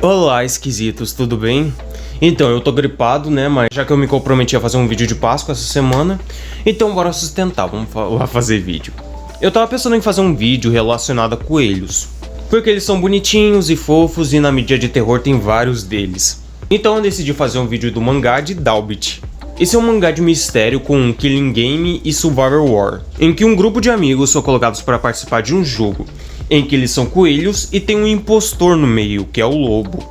Olá, esquisitos, tudo bem? Então, eu tô gripado, né, mas já que eu me comprometi a fazer um vídeo de Páscoa essa semana, então bora sustentar, vamos lá fazer vídeo. Eu tava pensando em fazer um vídeo relacionado a coelhos, porque eles são bonitinhos e fofos e na mídia de terror tem vários deles. Então eu decidi fazer um vídeo do mangá de Dalbit. Esse é um mangá de mistério com um killing game e survival war, em que um grupo de amigos são colocados para participar de um jogo, em que eles são coelhos e tem um impostor no meio, que é o lobo.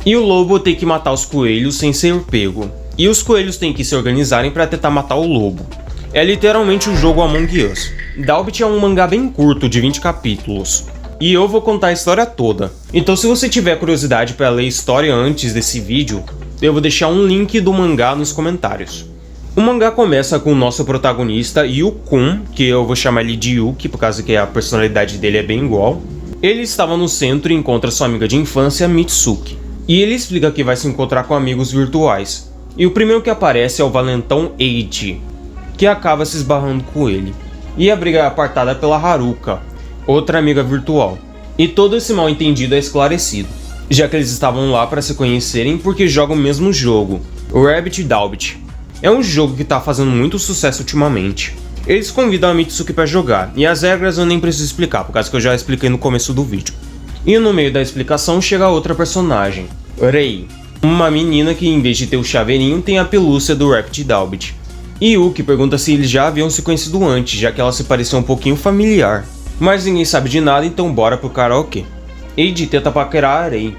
E o lobo tem que matar os coelhos sem ser pego, e os coelhos têm que se organizarem para tentar matar o lobo. É literalmente o jogo Among Us. Dalbit é um mangá bem curto, de 20 capítulos, e eu vou contar a história toda. Então se você tiver curiosidade para ler a história antes desse vídeo, eu vou deixar um link do mangá nos comentários. O mangá começa com o nosso protagonista, Yu-kun, que eu vou chamar ele de Yuki, por causa que a personalidade dele é bem igual. Ele estava no centro e encontra sua amiga de infância, Mitsuki. E ele explica que vai se encontrar com amigos virtuais. E o primeiro que aparece é o valentão Eiji, que acaba se esbarrando com ele. E a briga é apartada pela Haruka, outra amiga virtual. E todo esse mal entendido é esclarecido, já que eles estavam lá para se conhecerem porque jogam o mesmo jogo, o Rabbit Dalbit. É um jogo que tá fazendo muito sucesso ultimamente. Eles convidam a Mitsuki para jogar, e as regras eu nem preciso explicar, por causa que eu já expliquei no começo do vídeo. E no meio da explicação chega outra personagem, Rei, uma menina que em vez de ter o chaveirinho tem a pelúcia do Rabbit Dalbit. E Yuki pergunta se eles já haviam se conhecido antes, já que ela se parecia um pouquinho familiar. Mas ninguém sabe de nada, então bora pro karaokê. Eiji tenta paquerar a Rei,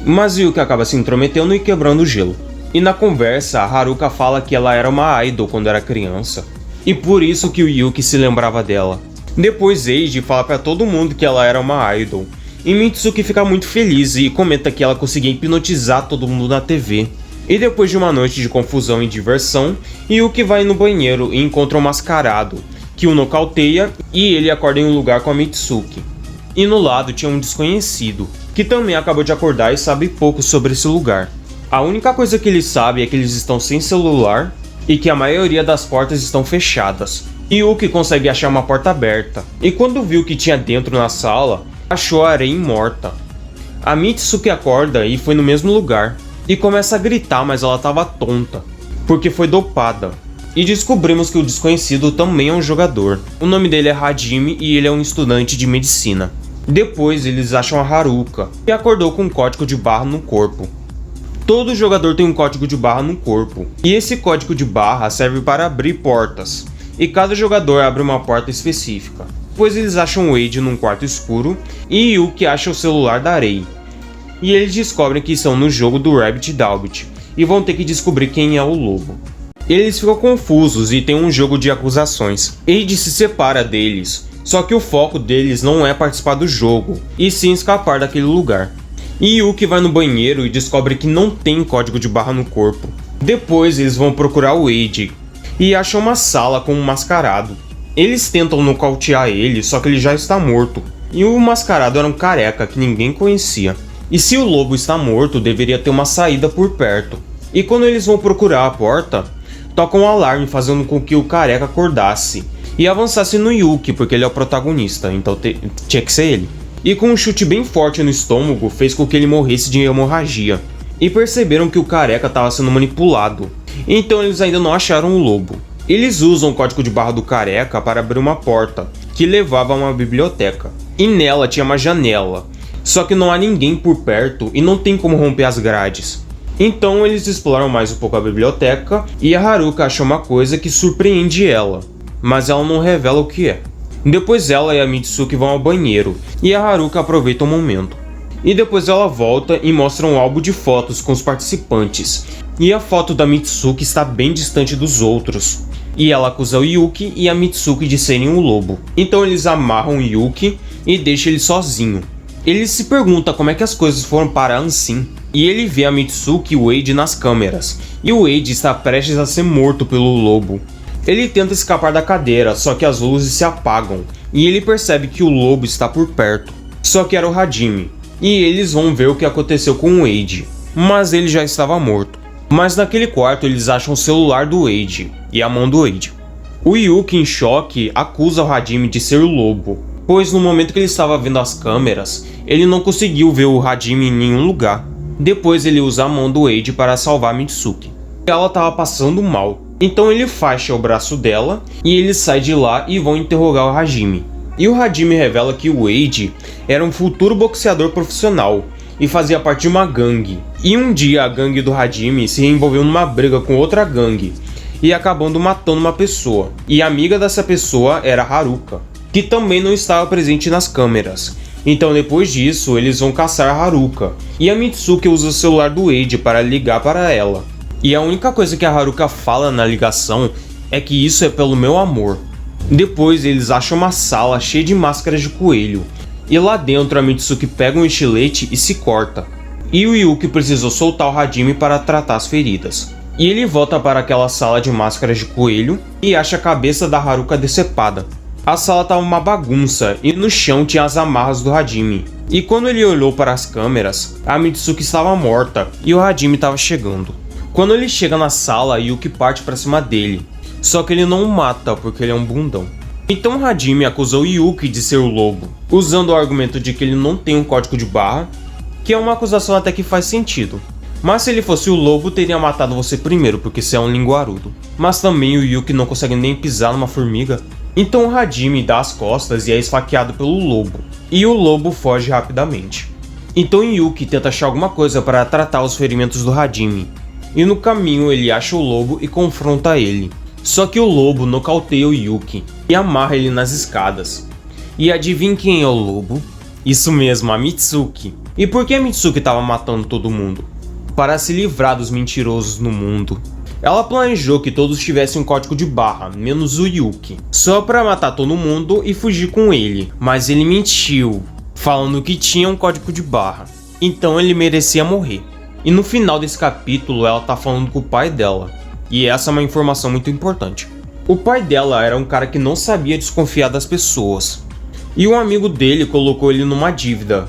mas Yuki acaba se intrometendo e quebrando o gelo. E na conversa, a Haruka fala que ela era uma idol quando era criança, e por isso que o Yuki se lembrava dela. Depois Eiji fala pra todo mundo que ela era uma idol, e Mitsuki fica muito feliz e comenta que ela conseguia hipnotizar todo mundo na TV. E depois de uma noite de confusão e diversão, Yuki vai no banheiro e encontra um mascarado, que o nocauteia e ele acorda em um lugar com a Mitsuki. E no lado tinha um desconhecido, que também acabou de acordar e sabe pouco sobre esse lugar. A única coisa que ele sabe é que eles estão sem celular e que a maioria das portas estão fechadas. E Yuki consegue achar uma porta aberta, e quando viu o que tinha dentro na sala, achou a Rei morta. A Mitsuki acorda e foi no mesmo lugar, e começa a gritar, mas ela estava tonta, porque foi dopada. E descobrimos que o desconhecido também é um jogador. O nome dele é Hajime e ele é um estudante de medicina. Depois eles acham a Haruka, que acordou com um código de barra no corpo. Todo jogador tem um código de barra no corpo, e esse código de barra serve para abrir portas, e cada jogador abre uma porta específica. Depois eles acham o Eiji num quarto escuro, e Yuki acha o celular da Rei. E eles descobrem que estão no jogo do Rabbit Dalbit, e vão ter que descobrir quem é o lobo. Eles ficam confusos e tem um jogo de acusações. Eiji se separa deles, só que o foco deles não é participar do jogo, e sim escapar daquele lugar. E Yuki vai no banheiro e descobre que não tem código de barra no corpo. Depois eles vão procurar o Eiji e acham uma sala com um mascarado. Eles tentam nocautear ele, só que ele já está morto. E o mascarado era um careca que ninguém conhecia. E se o lobo está morto, deveria ter uma saída por perto. E quando eles vão procurar a porta, tocam um alarme fazendo com que o careca acordasse e avançasse no Yuki, porque ele é o protagonista, então tinha que ser ele. E com um chute bem forte no estômago, fez com que ele morresse de hemorragia. E perceberam que o careca estava sendo manipulado, então eles ainda não acharam o lobo. Eles usam o código de barra do careca para abrir uma porta, que levava a uma biblioteca. E nela tinha uma janela, só que não há ninguém por perto e não tem como romper as grades. Então eles exploram mais um pouco a biblioteca, e a Haruka acha uma coisa que surpreende ela, mas ela não revela o que é. Depois ela e a Mitsuki vão ao banheiro, e a Haruka aproveita o momento. E depois ela volta e mostra um álbum de fotos com os participantes. E a foto da Mitsuki está bem distante dos outros. E ela acusa o Yuki e a Mitsuki de serem o lobo. Então eles amarram o Yuki e deixam ele sozinho. Ele se pergunta como é que as coisas foram parar assim. E ele vê a Mitsuki e o Eiji nas câmeras. E o Eiji está prestes a ser morto pelo lobo. Ele tenta escapar da cadeira, só que as luzes se apagam, e ele percebe que o lobo está por perto. Só que era o Hajime, e eles vão ver o que aconteceu com o Eiji, mas ele já estava morto. Mas naquele quarto eles acham o celular do Eiji, e a mão do Eiji. O Yuki, em choque, acusa o Hajime de ser o lobo, pois no momento que ele estava vendo as câmeras, ele não conseguiu ver o Hajime em nenhum lugar. Depois ele usa a mão do Eiji para salvar a Mitsuki. Ela estava passando mal, então ele faixa o braço dela e ele sai de lá e vão interrogar o Hajime. E o Hajime revela que o Eiji era um futuro boxeador profissional e fazia parte de uma gangue. E um dia a gangue do Hajime se envolveu numa briga com outra gangue e acabando matando uma pessoa. E a amiga dessa pessoa era Haruka, que também não estava presente nas câmeras. Então depois disso eles vão caçar a Haruka e a Mitsuki usa o celular do Eiji para ligar para ela. E a única coisa que a Haruka fala na ligação é que isso é pelo meu amor. Depois eles acham uma sala cheia de máscaras de coelho. E lá dentro a Mitsuki pega um estilete e se corta. E o Yuki precisou soltar o Hajime para tratar as feridas. E ele volta para aquela sala de máscaras de coelho e acha a cabeça da Haruka decepada. A sala estava uma bagunça e no chão tinha as amarras do Hajime. E quando ele olhou para as câmeras, a Mitsuki estava morta e o Hajime estava chegando. Quando ele chega na sala, Yuki parte para cima dele. Só que ele não o mata porque ele é um bundão. Então Hajime acusou Yuki de ser o lobo, usando o argumento de que ele não tem um código de barra, que é uma acusação até que faz sentido. Mas se ele fosse o lobo, teria matado você primeiro, porque você é um linguarudo. Mas também o Yuki não consegue nem pisar numa formiga. Então Hajime dá as costas e é esfaqueado pelo lobo. E o lobo foge rapidamente. Então Yuki tenta achar alguma coisa para tratar os ferimentos do Hajime. E no caminho ele acha o lobo e confronta ele. Só que o lobo nocauteia o Yuki e amarra ele nas escadas. E adivinha quem é o lobo? Isso mesmo, a Mitsuki. E por que a Mitsuki estava matando todo mundo? Para se livrar dos mentirosos no mundo. Ela planejou que todos tivessem um código de barra, menos o Yuki, só para matar todo mundo e fugir com ele. Mas ele mentiu, falando que tinha um código de barra. Então ele merecia morrer. E no final desse capítulo ela tá falando com o pai dela. E essa é uma informação muito importante. O pai dela era um cara que não sabia desconfiar das pessoas. E um amigo dele colocou ele numa dívida.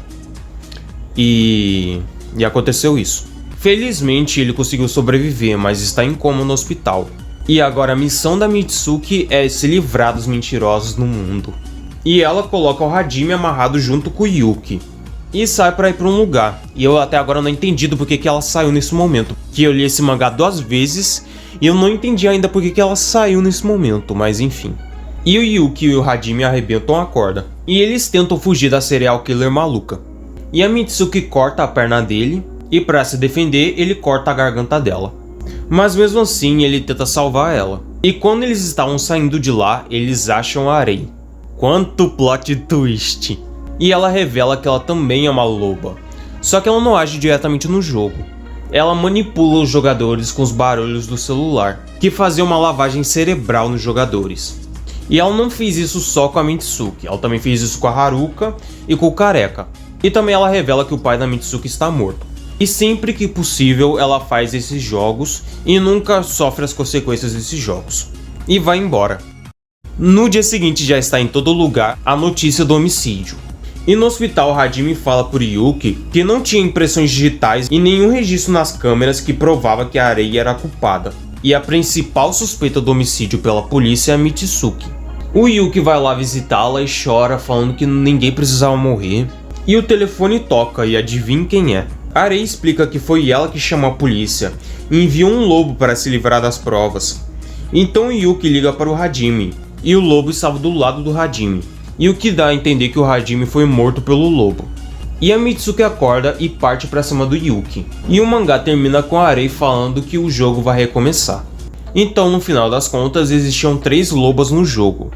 E aconteceu isso. Felizmente ele conseguiu sobreviver, mas está em coma no hospital. E agora a missão da Mitsuki é se livrar dos mentirosos no mundo. E ela coloca o Hajime amarrado junto com o Yuki. E sai pra ir pra um lugar. E eu até agora não entendi do porquê que ela saiu nesse momento. Que eu li esse mangá 2 vezes e eu não entendi ainda porquê que ela saiu nesse momento, mas enfim. E o Yuki e o Hajime arrebentam a corda. E eles tentam fugir da serial killer maluca. E a Mitsuki corta a perna dele e pra se defender ele corta a garganta dela. Mas mesmo assim ele tenta salvar ela. E quando eles estavam saindo de lá, eles acham a Arei. Quanto plot twist! E ela revela que ela também é uma loba. Só que ela não age diretamente no jogo. Ela manipula os jogadores com os barulhos do celular, que fazia uma lavagem cerebral nos jogadores. E ela não fez isso só com a Mitsuki, ela também fez isso com a Haruka e com o Careca. E também ela revela que o pai da Mitsuki está morto. E sempre que possível ela faz esses jogos e nunca sofre as consequências desses jogos. E vai embora. No dia seguinte já está em todo lugar a notícia do homicídio. E no hospital, Hajime fala por Yuki que não tinha impressões digitais e nenhum registro nas câmeras que provava que a Arei era a culpada. E a principal suspeita do homicídio pela polícia é a Mitsuki. O Yuki vai lá visitá-la e chora, falando que ninguém precisava morrer. E o telefone toca e adivinha quem é. A Arei explica que foi ela que chamou a polícia e enviou um lobo para se livrar das provas. Então o Yuki liga para o Hajime e o lobo estava do lado do Hajime. E o que dá a entender que o Hajime foi morto pelo lobo. E a Mitsuki acorda e parte pra cima do Yuki. E o mangá termina com a Arei falando que o jogo vai recomeçar. Então no final das contas existiam 3 lobas no jogo.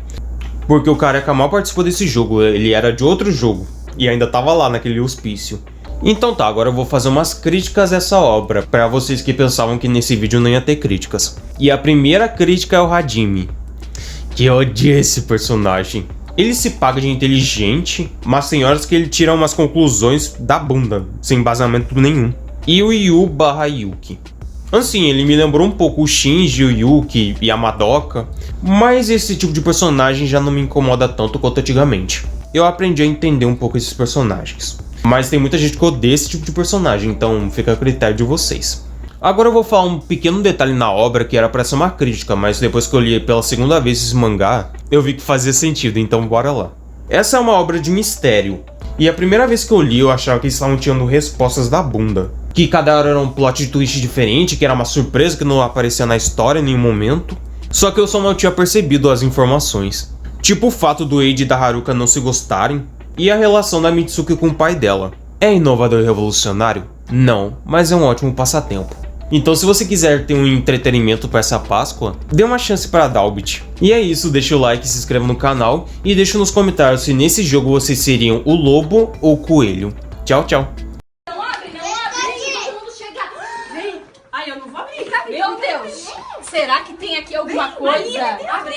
Porque o Careca mal participou desse jogo, ele era de outro jogo. E ainda tava lá naquele hospício. Então tá, agora eu vou fazer umas críticas a essa obra, pra vocês que pensavam que nesse vídeo não ia ter críticas. E a primeira crítica é o Hajime. Que eu odiei esse personagem. Ele se paga de inteligente, mas tem horas que ele tira umas conclusões da bunda, sem embasamento nenhum. E o Yu/Yuki. Assim, ele me lembrou um pouco o Shinji, o Yuki e a Madoka, mas esse tipo de personagem já não me incomoda tanto quanto antigamente. Eu aprendi a entender um pouco esses personagens. Mas tem muita gente que odeia esse tipo de personagem, então fica a critério de vocês. Agora eu vou falar um pequeno detalhe na obra que era pra ser uma crítica, mas depois que eu li pela segunda vez esse mangá, eu vi que fazia sentido, então bora lá. Essa é uma obra de mistério, e a primeira vez que eu li eu achava que eles estavam tirando respostas da bunda. que cada hora era um plot twist diferente, que era uma surpresa que não aparecia na história em nenhum momento. Só que eu só não tinha percebido as informações. Tipo o fato do Eiji e da Haruka não se gostarem, e a relação da Mitsuki com o pai dela. É inovador e revolucionário? Não, mas é um ótimo passatempo. Então se você quiser ter um entretenimento para essa Páscoa, dê uma chance para Dalbit. E é isso, deixa o like, se inscreva no canal e deixa nos comentários se nesse jogo vocês seriam o lobo ou o coelho. Tchau, tchau. Não abre, todo mundo chega. Vem. Ai, eu não vou abrir. Meu Deus. Será que tem aqui alguma coisa? Abre.